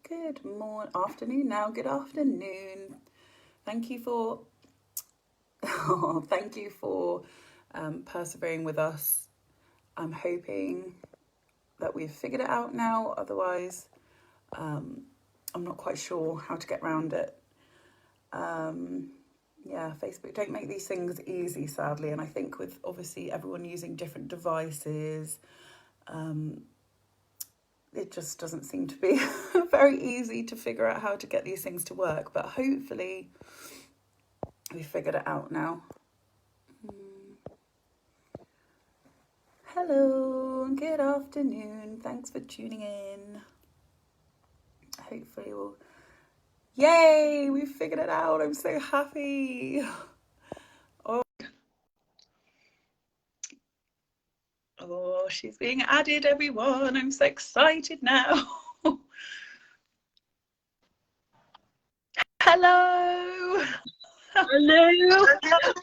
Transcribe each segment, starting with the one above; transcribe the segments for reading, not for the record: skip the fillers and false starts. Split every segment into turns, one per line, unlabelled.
Good morning, afternoon now. Good afternoon. Thank you for thank you for persevering with us. I'm hoping that we've figured it out now. Otherwise, I'm not quite sure how to get around it. Yeah, Facebook don't make these things easy, sadly. And I think with obviously everyone using different devices, it just doesn't seem to be very easy to figure out how to get these things to work. But hopefully we figured it out now. Hello, good afternoon. Thanks for tuning in. Hopefully we'll... Yay, we figured it out. I'm so happy. Oh, she's being added, everyone. I'm so excited now. Hello.
Hello.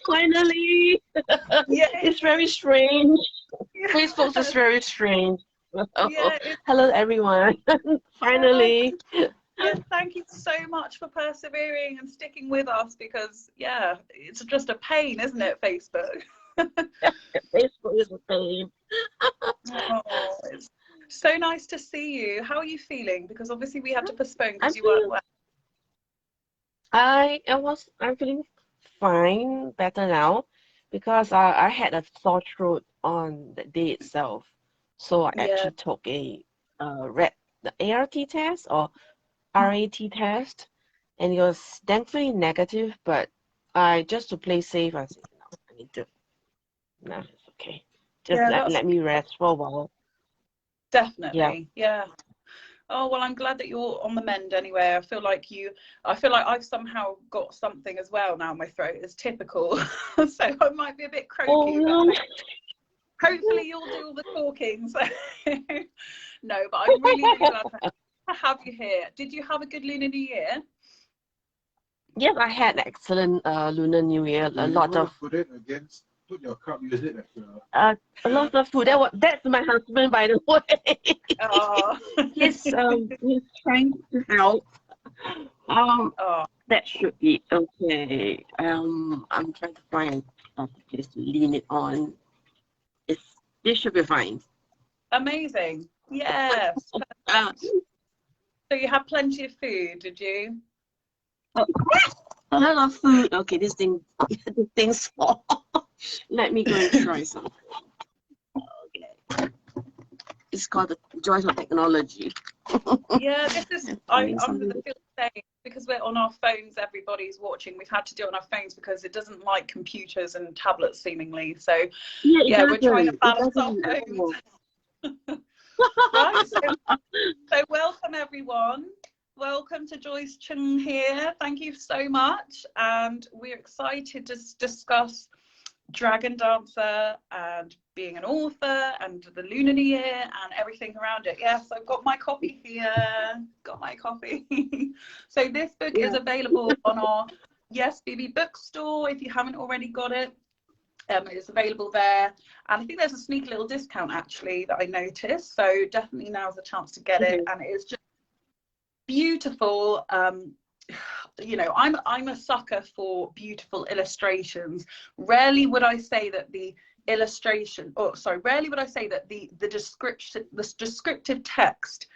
Finally.
Yeah.
It's very strange. Facebook is very strange.
Yeah,
hello, everyone. Finally.
Yes, thank you so much for persevering and sticking with us because, yeah, it's just a pain, isn't it, Facebook?
Facebook is a pain.
Oh, it's so nice to see you. How are you feeling? Because obviously we had to postpone because you weren't well.
I'm feeling fine, better now, because I had a sore throat on the day itself. So I actually took the ART test or RAT test, and it was thankfully negative, but just to play safe, I said, no, I need to, no, it's okay. Just let me rest for a while.
Definitely, yeah. Oh, well, I'm glad that you're on the mend anyway. I feel like I've somehow got something as well now in my throat. It's typical. So I might be a bit croaky.
Oh, no.
Hopefully you'll do all the talking. So no, but I'm really, really glad to have you here. Did you have a good Lunar New Year?
Yes, I had an excellent Lunar New Year. A lot of
put your cup, use it
a lot of food. That's my husband, by the way.
Oh.
he's trying to help. That should be okay. I'm trying to find a place to lean it on. This should be fine.
Amazing. Yes. So you had plenty of food, did you?
A lot of food. Okay, this thing's small. Let me go and try some. Okay. It's called the Joyce of technology.
Yeah, this is I'm going to feel the same because we're on our phones. Everybody's watching. We've had to do it on our phones because it doesn't like computers and tablets seemingly. So yeah, we're trying to balance our phones. Right. So welcome everyone. Welcome to Joyce Chng here. Thank you so much, and we're excited to discuss Dragon Dancer and being an author and the Lunar New Year and everything around it. Yes, I've got my copy here. Got my copy. So this book is available on our Yes BB bookstore if you haven't already got it. It's available there, and I think there's a sneaky little discount actually that I noticed. So definitely now's the chance to get it, and it is just beautiful. You know, I'm a sucker for beautiful illustrations. Rarely would I say that the illustration, rarely would I say that the descriptive text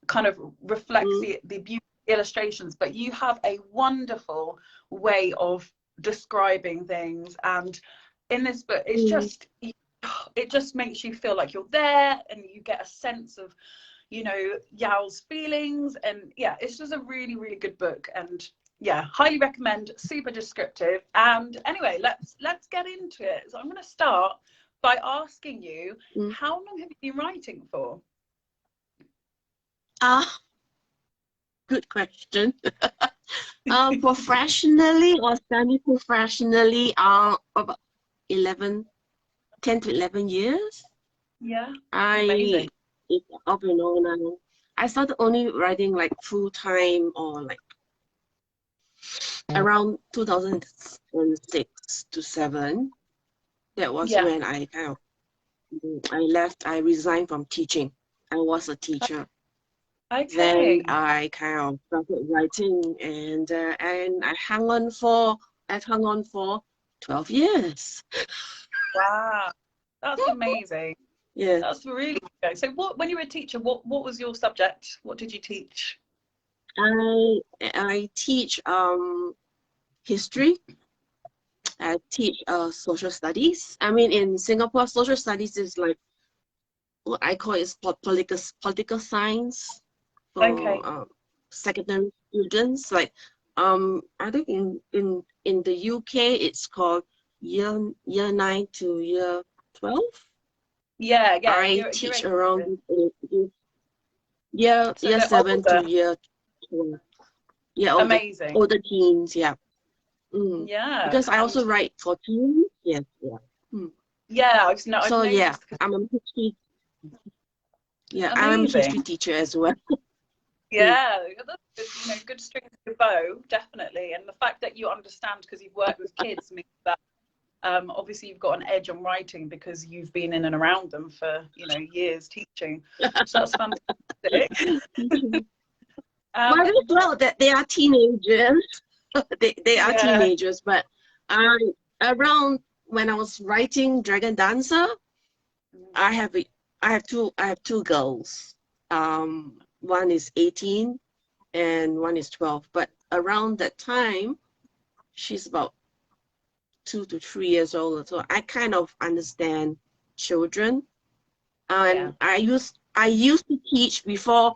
kind of reflects the beautiful illustrations, but you have a wonderful way of describing things, and in this book it's just it just makes you feel like you're there, and you get a sense of, you know, Yao's feelings, and yeah, it's just a really, really good book, and yeah, highly recommend. Super descriptive. And anyway, let's get into it. So I'm going to start by asking you,
Mm.
how long have you been writing for?
Good question. Professionally or semi-professionally, about 10 to 11 years.
Yeah,
I,
amazing.
it's up and on now. I started only writing like full time or like around 2006 to 7. That was
Yeah.
when I kind of I resigned from teaching. I was a teacher. Then
Okay.
I kind of started writing, and I hung on for 12 years.
Wow, that's amazing.
Yeah.
That's really good. So when you were a teacher, what was your subject? What did you teach?
I teach history. I teach social studies. I mean, in Singapore, social studies is like what I call is political science
Okay.
for secondary students. Like I think in the UK it's called year 9 to year 12.
Yeah,
I
you're
teach
18.
around year
So they're
7 to
older.
year 12. Yeah,
Amazing.
older teens. Yeah. Mm.
Yeah.
Because I
And
also write for teens. Yes. Yeah. Mm.
yeah, I've
So yeah,
noticed.
I'm a history. Yeah, I'm a history
Amazing.
teacher as well. Mm.
Yeah, that's good, good string to your bow, definitely. And the fact that you understand because you've worked with kids means that obviously you've got an edge on writing because you've been in and around them for, years teaching. So that's fantastic.
Well, that they are teenagers. they are
Yeah.
teenagers, but around when I was writing Dragon Dancer, I have two girls. One is 18 and one is 12. But around that time, she's about 2 to 3 years old. So I kind of understand children. And
Yeah.
I used to teach before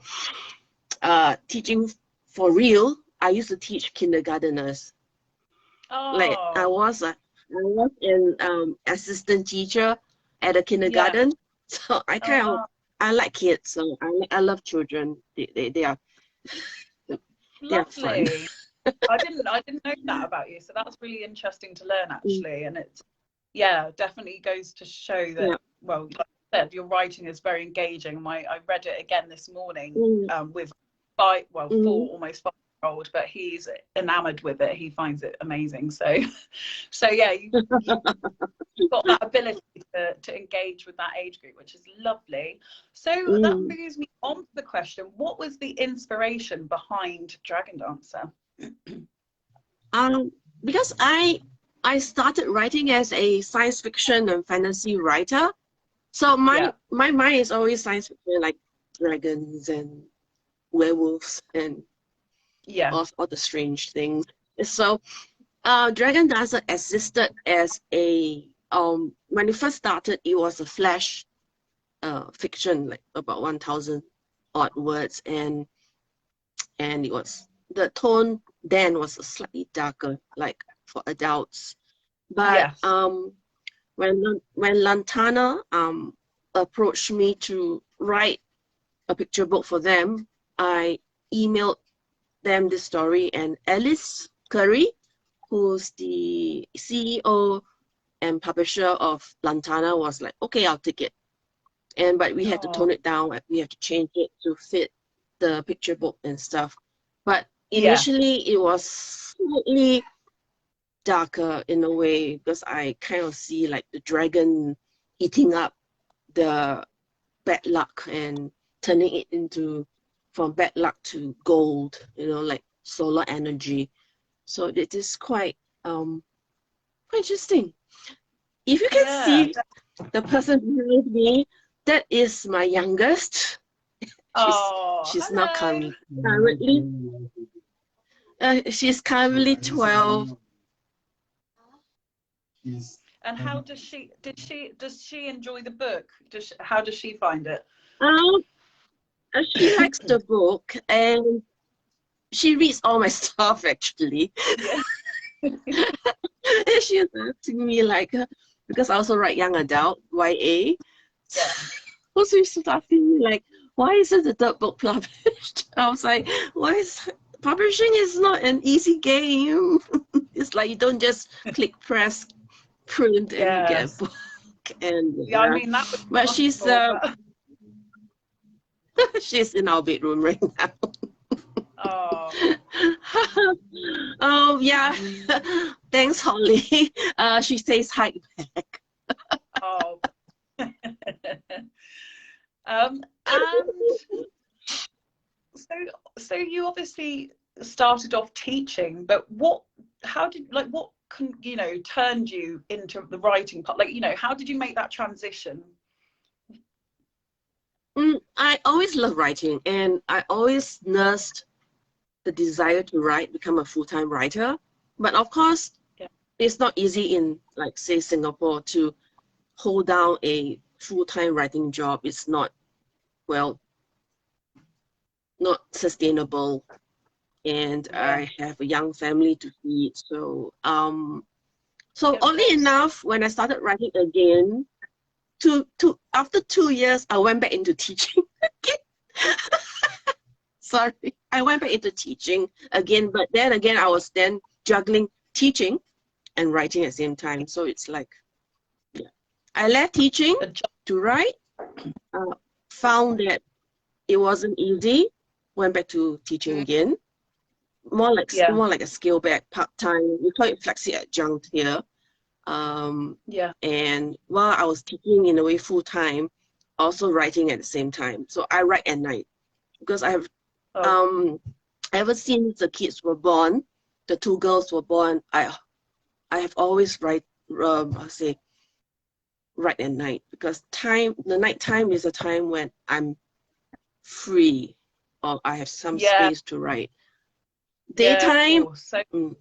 teaching for real. I used to teach kindergarteners. Like I
Oh,
was an assistant teacher at a
yeah.
kindergarten. So
Oh,
I like kids. So I love children. They are fun.
lovely. I didn't know that about you, so that's really interesting to learn
Mm.
actually. And it's definitely goes to show that
Yeah.
well, like I said, your writing is very engaging. I read it again this morning
Mm.
with
Mm.
almost 5-year-old, but he's enamored with it. He finds it amazing. So yeah, you've got that ability to engage with that age group, which is lovely. So that
Mm.
moves me on to the question: what was the inspiration behind Dragon Dancer?
Because I started writing as a science fiction and fantasy writer. So
Yeah.
my mind is always science fiction, like dragons and werewolves and
Yeah.
all the strange things. So Dragon Dancer existed as a when it first started, it was a flash fiction, like about 1,000 odd words, and it was the tone then was slightly darker, like for adults. But
Yes.
when Lantana approached me to write a picture book for them, I emailed them the story, and Alice Curry, who's the CEO and publisher of Lantana, was like, okay, I'll take it. But we had to
Oh,
tone it down. We had to change it to fit the picture book and stuff. But
yeah.
initially, it was slightly darker in a way because I kind of see like the dragon eating up the bad luck and turning it into from bad luck to gold, like solar energy. So it is quite interesting. If you can
Yeah.
see the person behind me, that is my youngest.
Oh,
She's now
hello.
she's currently 12.
And how does she enjoy the book? How does she find it?
She likes the book and she reads all my stuff actually.
Yeah.
And she's asking me like, because I also write young adult, YA.
Yeah.
Also used to asking me like, why isn't the third book published? I was like, publishing is not an easy game. It's like you don't just click press print and you get a book. And
yeah, I mean that was
but she's she's in our bedroom right now.
Oh.
Oh yeah. Thanks, Holly. She says hi back.
Oh. And so you obviously started off teaching, but what turned you into the writing part? Like, how did you make that transition?
I always loved writing, and I always nursed the desire to write, become a full-time writer. But of course, it's not easy in, like, say, Singapore to hold down a full-time writing job. It's not, well, not sustainable. And I have a young family to feed. So, oddly enough, when I started writing again, after 2 years, I went back into teaching again. Sorry, I went back into teaching again, but then again, I was then juggling teaching and writing at the same time. So it's like, I left teaching to write, found that it wasn't easy, went back to teaching again. More like a skill back part-time. We call it flexi adjunct here. And while I was teaching in a way full-time, also writing at the same time. So I write at night because I have ever since the kids were born, the 2 girls were born, I have always write at night, because the night time is a time when I'm free or I have some space to write. Daytime,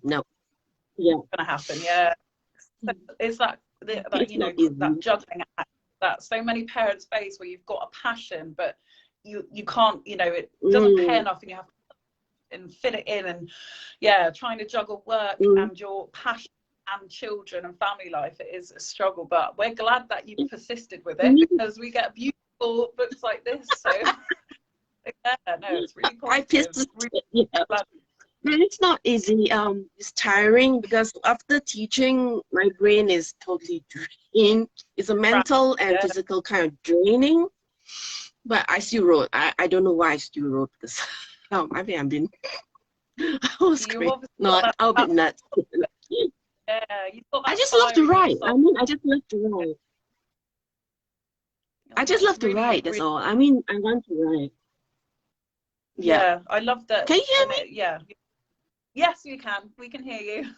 no. Yeah.
Gonna happen, So it's that juggling act that so many parents face, where you've got a passion, but you can't, it doesn't pay enough, and you have to fit it in, and trying to juggle work and your passion and children and family life. It is a struggle, but we're glad that you persisted with it, because we get beautiful books like this. So it's really positive.
It's not easy. It's tiring, because after teaching, my brain is totally drained. It's a mental and physical kind of draining. But I still wrote. I don't know why I still wrote, because I think I've been. I was great. No, I'll be nuts. I just love to write. I mean, I just love to write. I just love to write. That's all. I mean, I want to write.
Yeah, I love that.
Can you hear me?
Yeah. Yes, we can. We can hear you.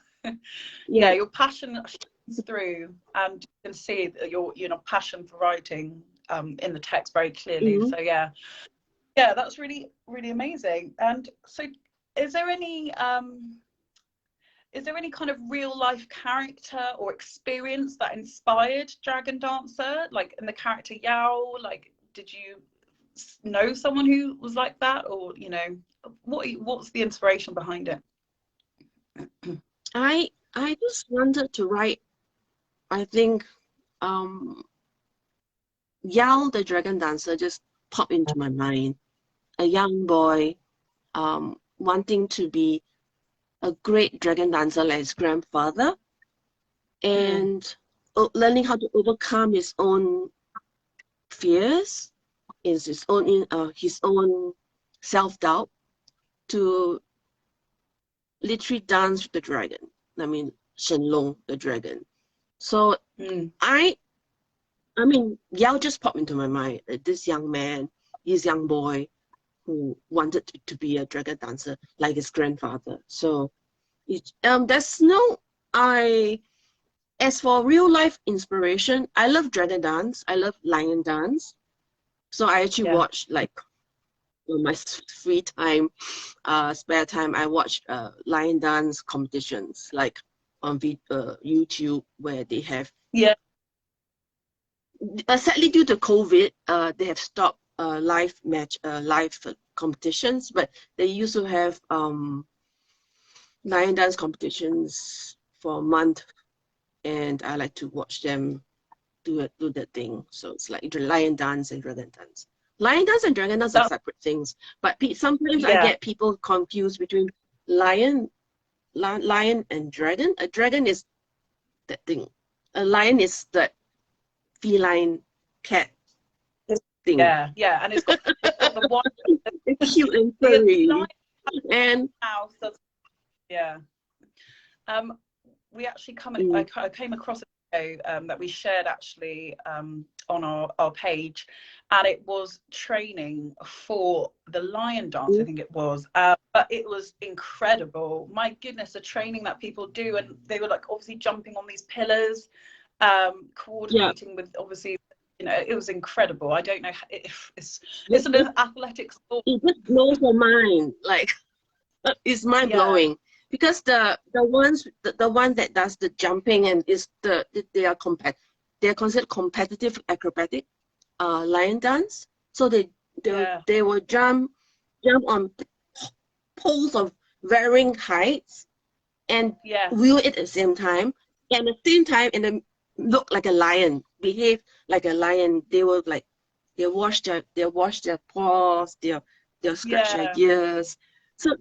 Your passion shines through, and you can see that your passion for writing in the text very clearly. So that's really, really amazing. And so, is there any kind of real life character or experience that inspired Dragon Dancer, like in the character Yao? Like, did you know someone who was like that, or what's the inspiration behind it?
I just wanted to write, I think, Yao the Dragon Dancer just popped into my mind. A young boy wanting to be a great dragon dancer like his grandfather, and learning how to overcome his own fears, his own self-doubt, to literally dance with the dragon. I mean, Shenlong the dragon. So I mean, Yao just popped into my mind. This young man, this young boy, who wanted to be a dragon dancer like his grandfather. So there's no as for real life inspiration, I love dragon dance. I love lion dance. So I actually watch, like, on my free time, spare time, I watch lion dance competitions, like on YouTube, where they have. Sadly, due to COVID, they have stopped live competitions, but they used to have lion dance competitions for a month and I like to watch them do that thing. So it's like lion dance and dragon dance. Lion dance and dragon dance are separate things, but sometimes I get people confused between lion and dragon. A dragon is that thing. A lion is that feline cat thing.
Yeah, and it's got the one.
It's cute and furry. And
yeah. We actually I came across a video that we shared actually on our page, and it was training for the lion dance, I think it was, but it was incredible. My goodness, the training that people do, and they were like obviously jumping on these pillars, coordinating with obviously, you know, it was incredible. I don't know if it's an athletic sport.
It just blows your mind, like it's mind blowing. Because the one that does the jumping and they are considered competitive acrobatic lion dance. So they will jump on poles of varying heights and wheel it at the same time. And at the same time, and look like a lion, behave like a lion. They will they wash their paws, they'll scratch their ears. So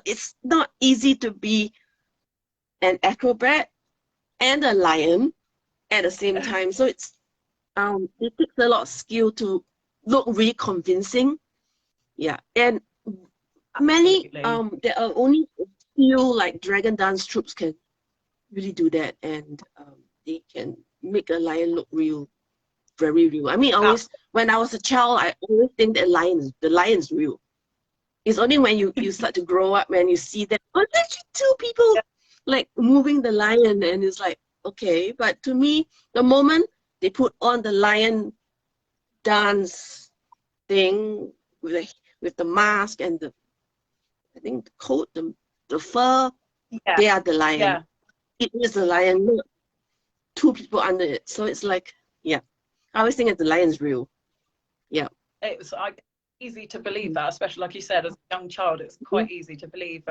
it's not easy to be an acrobat and a lion at the same time. So it takes a lot of skill to look really convincing. Yeah, and many there are only a few like dragon dance troops can really do that, and they can make a lion look real, very real. I mean, when I was a child, I always think that the lion's real. It's only when you start to grow up, when you see that, oh, there's actually two people like moving the lion, and it's like, okay. But to me, the moment they put on the lion dance thing with the mask and I think the coat, the fur, they are the lion. Yeah. It is the lion, not two people under it. So it's like, I always think that the lion's real. Yeah.
It was easy to believe that, especially like you said, as a young child, it's quite easy to believe.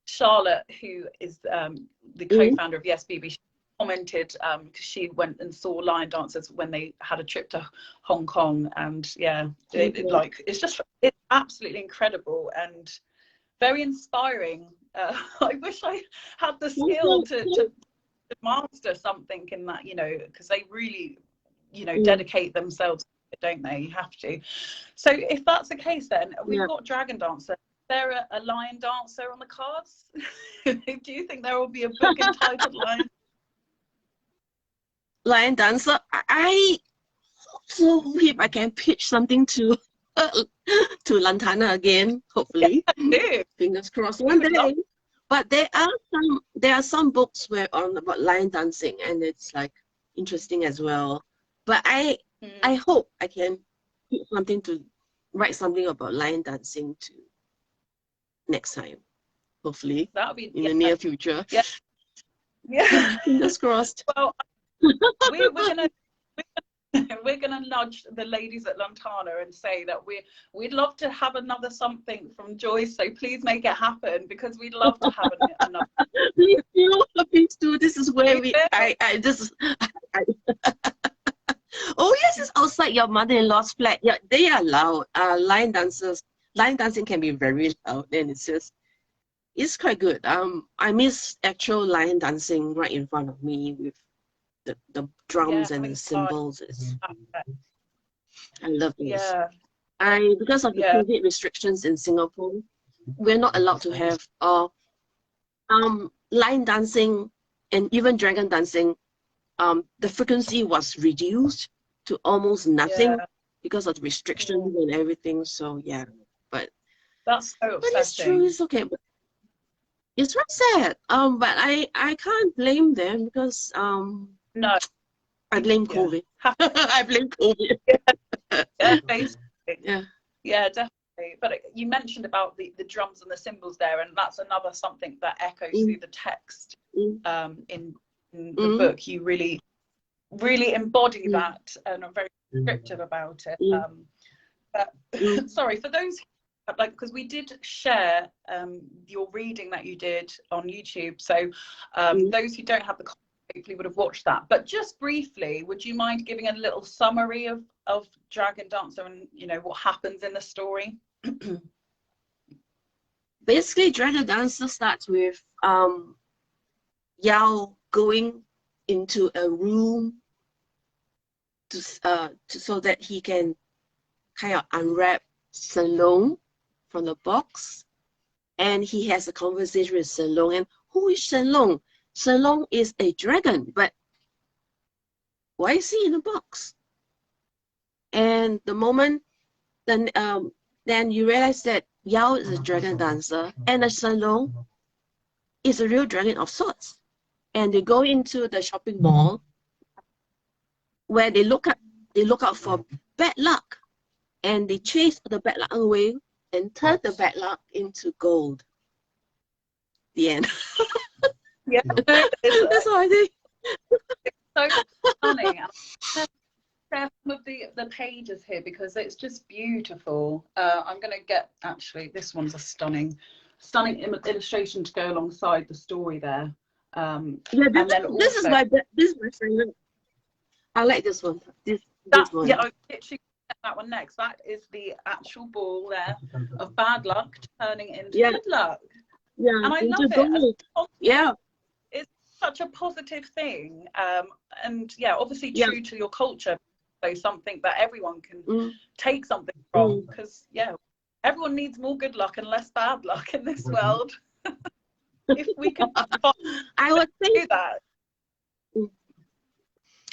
Charlotte, who is the co-founder of Yes BB, she commented because she went and saw lion dancers when they had a trip to Hong Kong, and it's absolutely incredible and very inspiring. I wish I had the skill to master something in that, you know, because they really, you know, dedicate themselves, don't they? You have to. So if that's the case, then we've got dragon dancer. Is there a lion dancer on the cards? Do you think there will be a book entitled
Lion Dancer? I hope so. If I can pitch something to Lantana again, hopefully. Fingers crossed one day. But there are some books about lion dancing, and it's like interesting as well. But I hope I can write something about lion dancing next time, hopefully.
That'll be
in the near future.
Yeah.
Fingers crossed.
Well, we're gonna nudge the ladies at Lantana and say that we'd love to have another something from Joyce. So please make it happen, because we'd love to have another.
Please do. This is where Oh yes, it's outside your mother-in-law's flat. Yeah, they are loud. Lion dancing can be very loud, and it's quite good. I miss actual lion dancing right in front of me with the drums and the cymbals. I love this. Because of the COVID restrictions in Singapore, we're not allowed to have lion dancing and even dragon dancing. The frequency was reduced to almost nothing because of the restrictions and everything. So but
that's so upsetting.
But it's true. It's okay. But it's very sad. But I can't blame them, because
no,
I blame COVID. I blame COVID.
Basically. Yeah, definitely. But you mentioned about the drums and the cymbals there, and that's another something that echoes through the text in the book. You really embody that and are very descriptive about it. Sorry, for those because we did share your reading that you did on YouTube, so those who don't have the hopefully would have watched that. But just briefly, would you mind giving a little summary of Dragon Dancer and, you know, what happens in the story?
Basically, Dragon Dancer starts with Yao going into a room so that he can kind of unwrap Shenlong from the box, and he has a conversation with Shenlong. And who is Shenlong? Shenlong is a dragon, but why is he in the box? And the moment then you realize that Yao is a dragon dancer and the Shenlong is a real dragon of sorts. And they go into the shopping mall where they look out for bad luck, and they chase the bad luck away and turn the bad luck into gold. The end.
Yeah,
that's what I think.
So stunning. Share some of the pages here because it's just beautiful. I'm going to get, actually, this one's a stunning illustration to go alongside the story there.
Yeah, this is my favorite. I like this one. This one.
Yeah, I literally get that one next. That is the actual ball there of bad luck turning into good luck.
Yeah,
and I love it.
Yeah,
it's such a positive thing. And yeah, obviously true to your culture. So something that everyone can take something from, because everyone needs more good luck and less bad luck in this world. If we could
I would say
that.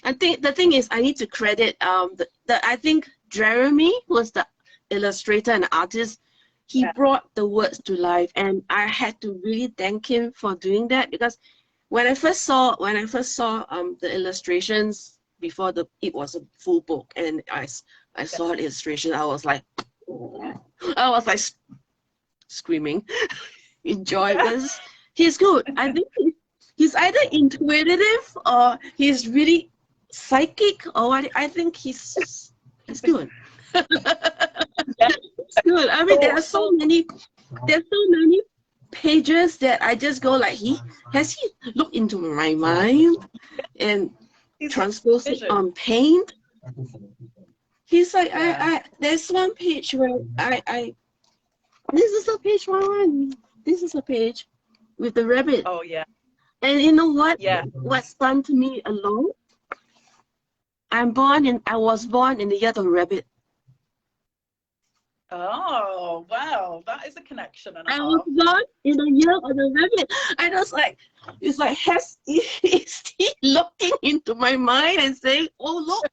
I think the thing is, I need to credit I think Jeremy was the illustrator and artist. He brought the words to life, and I had to really thank him for doing that, because when I first saw the illustrations before it was a full book, and I saw the illustration, I was like screaming in joy, because he's good. I think he's either intuitive or he's really psychic, or what. I think he's good. It's good. I mean, there are so many pages that I just go like, has he looked into my mind and transposed it on paint? He's like, there's one page where this is a page one. This is a page with the rabbit.
Oh yeah.
And you know what?
Yeah.
What stunned me a lot? I was born in the year of the rabbit.
Oh wow, that is a connection and a
I
half.
was born in the year of the rabbit. I was like, is he looking into my mind and saying, "Oh look,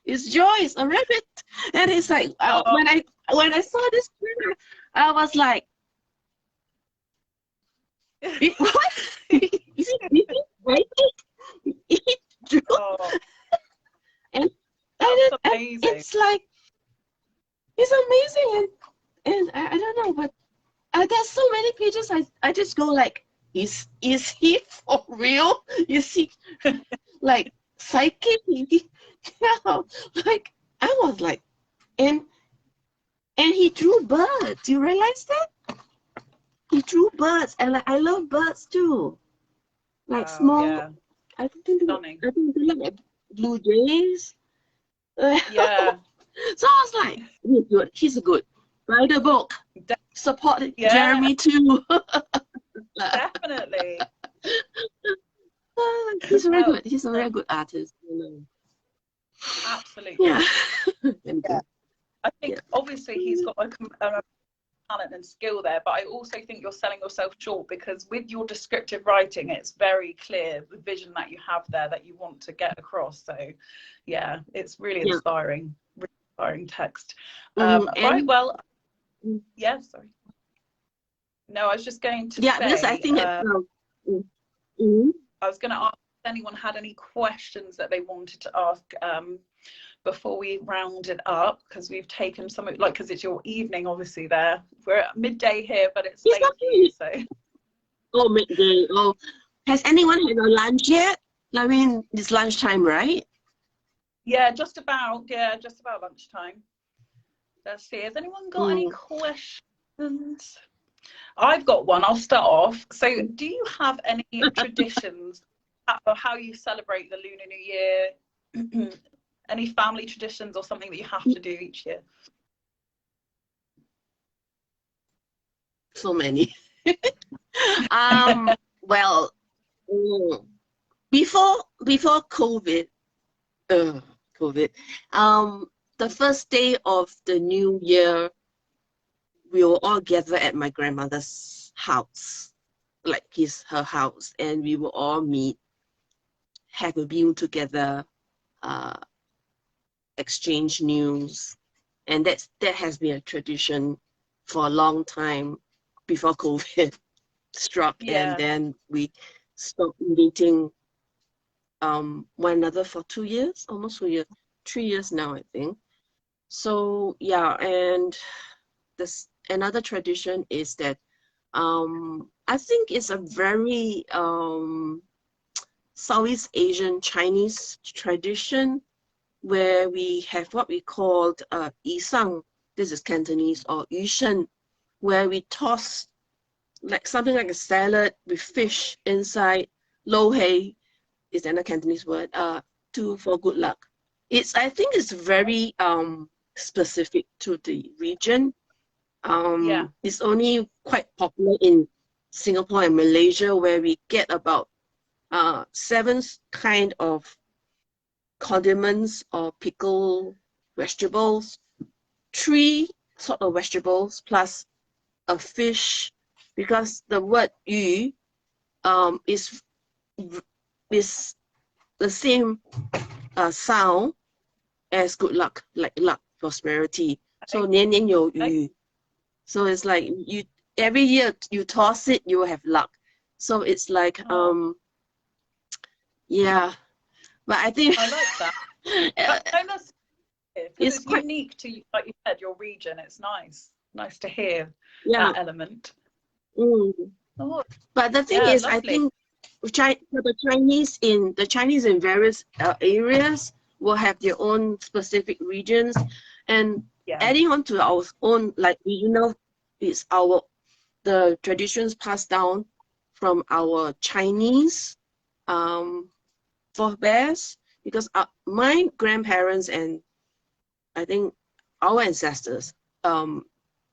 it's Joyce, a rabbit"? And it's like, when I saw this picture, I was like, what? Is it right? And it's like, it's amazing, and I don't know, but there's so many pages. I just go like, is he for real? Is he like psychic? Like I was like, and he drew birds. You realize that? He drew birds, and like, I love birds too, like small.
Yeah.
I think they look like blue jays.
Yeah.
So I was like, he's good. He's good. Write a book. Support Jeremy too.
Definitely.
He's very good. He's a very good artist. You know.
Absolutely.
Yeah.
I think obviously he's got a talent and skill there, but I also think you're selling yourself short, because with your descriptive writing, it's very clear the vision that you have there that you want to get across. So yeah, it's really inspiring. Inspiring text. Right, well, sorry. No, I was just going to say,
because I think
I was going to ask if anyone had any questions that they wanted to ask before we round it up, because we've taken some, like, because it's your evening, obviously. We're at midday here, but it's late for you, so.
Oh, midday. Oh, has anyone had a lunch yet? I mean, it's lunchtime, right?
Yeah, just about lunchtime. Let's see, has anyone got any questions? I've got one. I'll start off. So do you have any traditions how you celebrate the Lunar New Year. Any family traditions or something that you have to do each year?
So many. Well, before COVID, the first day of the new year, we will all gather at my grandmother's house, like her house, and we will all meet, have a meal together, exchange news, and that has been a tradition for a long time before COVID struck, and then we stopped meeting one another for 2 years, almost 2 years, 3 years now, I think. So yeah, and this another tradition is that I think it's a very Southeast Asian Chinese tradition where we have what we called Yisang, this is Cantonese, or Yushen, where we toss like something like a salad with fish inside. Lo hei is another Cantonese word, for good luck. I think it's very specific to the region. It's only quite popular in Singapore and Malaysia, where we get about 7 kind of condiments or pickle vegetables, 3 sort of vegetables plus a fish, because the word yu is the same sound as good luck, like luck, prosperity. So 年年有余. So it's like every year you toss it, you will have luck. So it's like yeah, but I think
I like that. It's quite unique to, like you said, your region. It's nice to hear that element.
But the thing is, lovely. I think the Chinese in various areas will have their own specific regions, and adding on to our own, like regional, is the traditions passed down from our Chinese forebears, because my grandparents and I think our ancestors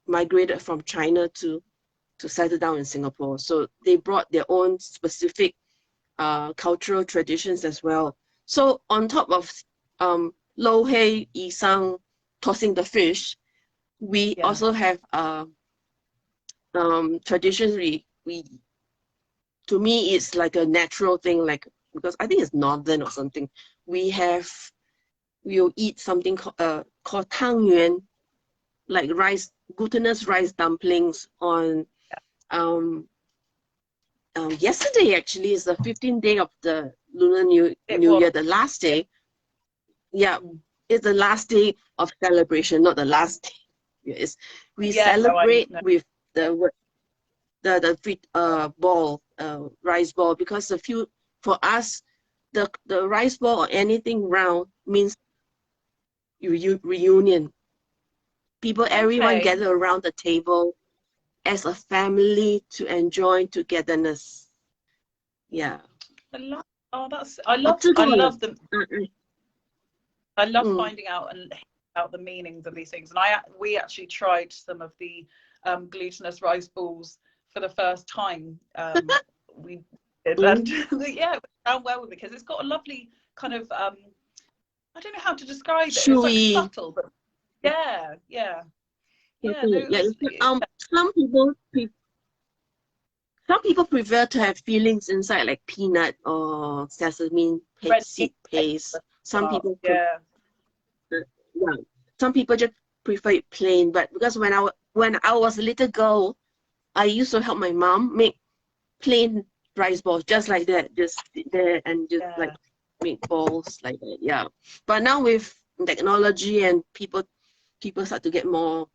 migrated from China to settle down in Singapore. So they brought their own specific cultural traditions as well. So on top of lo hei, yisang, tossing the fish, we also have traditions. To me, it's like a natural thing, like, because I think it's northern or something. We'll eat something called tang yuan, like glutinous rice dumplings on yesterday. Actually, is the 15th day of the Lunar New Year, the last day. Yeah, it's the last day of celebration, not the last day. We celebrate with the ball, rice ball, because for us, the rice ball or anything round means reunion. Everyone gather around the table as a family to enjoy togetherness. Yeah.
I love them. I love finding out the meanings of these things. And we actually tried some of the glutinous rice balls for the first time. We did, and yeah, it went down well with it, because it's got a lovely kind of I don't know how to describe it.
Chewy.
It's like subtle, but yeah.
Some people prefer to have fillings inside, like peanut or sesame seed paste. Some people some people just prefer it plain. But because when I was a little girl, I used to help my mom make plain rice balls, just like that, just sit there and just like make balls like that. Yeah. But now with technology and people start to get more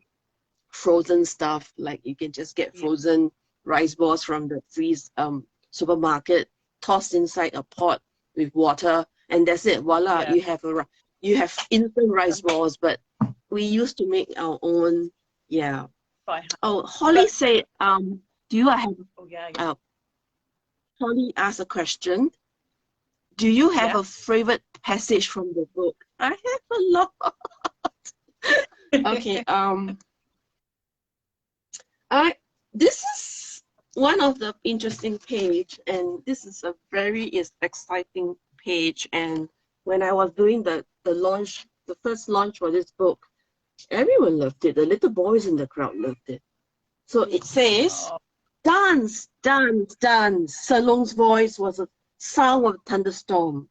frozen stuff, like you can just get frozen rice balls from the supermarket, tossed inside a pot with water, and that's it. Voila, you have instant rice balls. But we used to make our own. Yeah. Oh, Holly said, do you have? Holly asked a question. Do you have
Yeah.
a favorite passage from the book? I have a lot. Okay. This is one of the interesting page, and this is a very exciting page. And when I was doing the launch, the first launch for this book, everyone loved it. The little boys in the crowd loved it. So it says,
Oh.
"Dance, dance, dance." Sir Long's voice was a sound of a thunderstorm.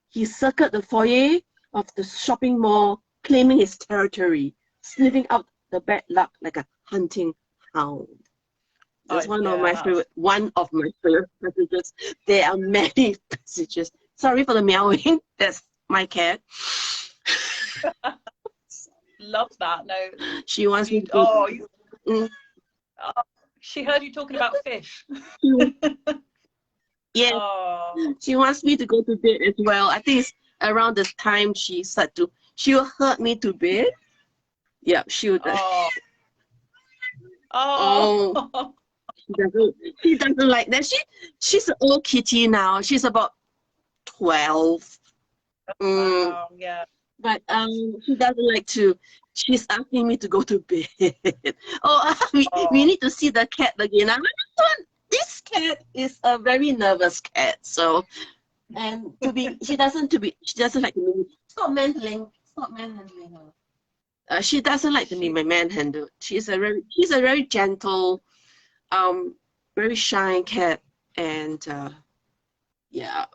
He circled the foyer of the shopping mall, claiming his territory, sniffing out the bad luck like a hunting hound. That's one of my favorite passages. There are many passages. Sorry for the meowing. That's my cat.
Love that. No.
She wants me to.
Oh,
Mm.
She heard you talking about fish.
Yeah.
Oh.
She wants me to go to bed as well. I think it's around the time she'll hurt me to bed. Yeah, she would.
Oh.
Oh.
Oh.
She doesn't like that. She's an old kitty now. She's about 12.
Wow. Yeah.
But she doesn't like to. She's asking me to go to bed. We need to see the cat again. This cat is a very nervous cat. So, and she doesn't like to be. Stop manhandling her. She doesn't like to be manhandled. She's a very gentle, very shy cat, and yeah,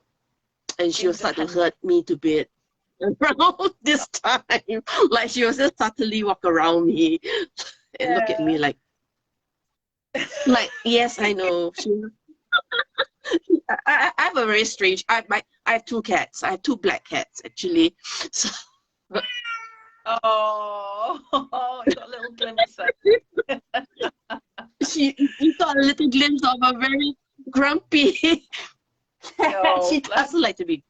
and she'll start to hurt me to bed around this time. Like she will just subtly walk around me and look at me like yes, I know. I have a very strange. I have two cats. I have two black cats actually. So.
Oh, you got a little glimpse of
You got a little glimpse of a very grumpy cat. She doesn't like to be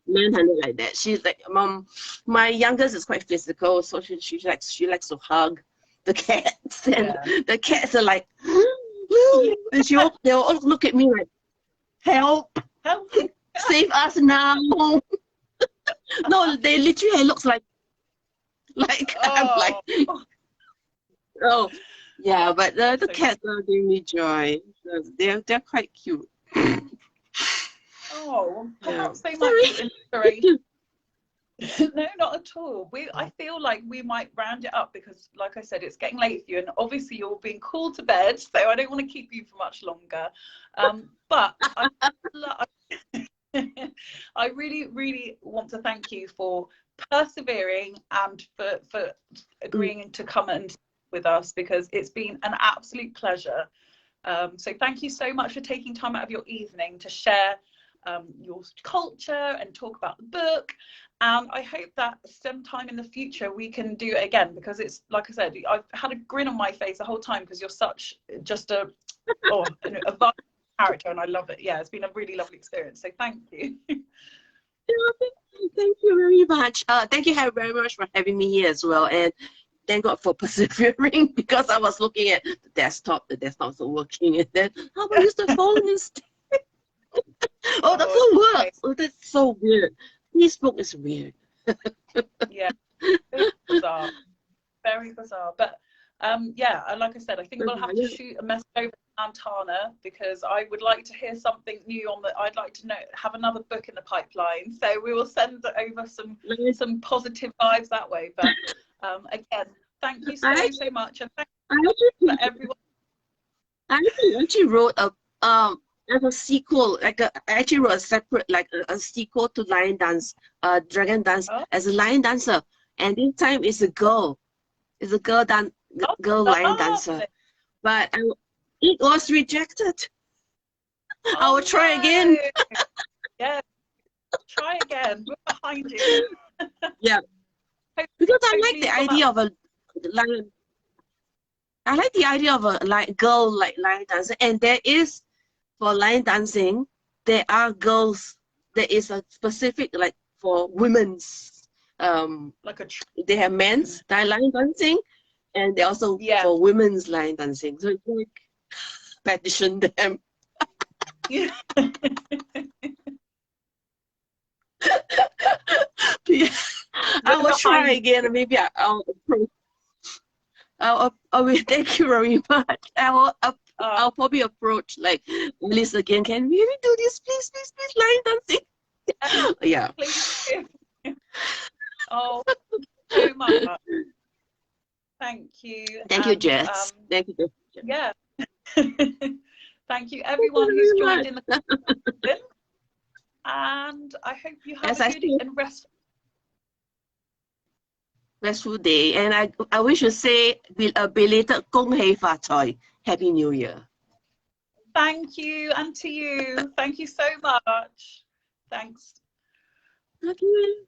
manhandled like that. She's like, Mom, my youngest is quite physical, so she likes to hug the cats, and the cats are like, and they'll all look at me like, help, save us now. No, they literally looks like I'm like, oh yeah, but the cats are giving me joy. They're quite cute.
Oh, perhaps they
Sorry.
might be inspiration. No, not at all. I feel like we might round it up because, like I said, it's getting late for you, and obviously you're being called to bed, so I don't want to keep you for much longer. But I really, really want to thank you for persevering and for agreeing to come and with us, because it's been an absolute pleasure. So thank you so much for taking time out of your evening to share your culture and talk about the book. And I hope that sometime in the future we can do it again, because it's, like I said, I've had a grin on my face the whole time because you're such just a vibrant character, and I love it. Yeah, it's been a really lovely experience. So thank you.
Thank you very much. Thank you very much for having me here as well, and thank God for persevering, because I was looking at the desktop. The desktop's not working, and then how about use the phone instead? Oh, the phone works. Oh, that's so weird. This book is weird.
Yeah, it's bizarre, very bizarre. But yeah, and like I said, I think we'll have to shoot a message over to Montana, because I would like to hear something new on the. I'd like to have another book in the pipeline. So we will send over some positive vibes that way. But again, thank you so much, and thank you for everyone.
I actually wrote as a sequel, I actually wrote a separate, a sequel to Lion Dance, Dragon Dance, as a lion dancer, and this time it's a girl. It's a girl lion dancer, but it was rejected. I will try again.
Yeah, try again. We're behind you.
Yeah, because I like the idea of a lion. I like the idea of a girl lion dancer, and there is, for lion dancing, there are girls. There is a specific for women's. They have men's lion dancing, and they also for women's lion dancing. So it's like petition them.
Yeah.
I will try again. Maybe I'll approach. I will thank you very much. I'll probably approach like Alice again. Can we do this, please, please, please, line dancing? Yeah.
Please do. Oh, so much. Thank you.
Thank you, Jess. Thank you, Jess.
Yeah. Thank you, everyone who's joined in the conversation. And I hope you have a good and
restful day. And I wish to say a belated Kong Hei Fa Choi. Happy New Year.
Thank you, and to you. Thank you so much. Thanks.
Thank you.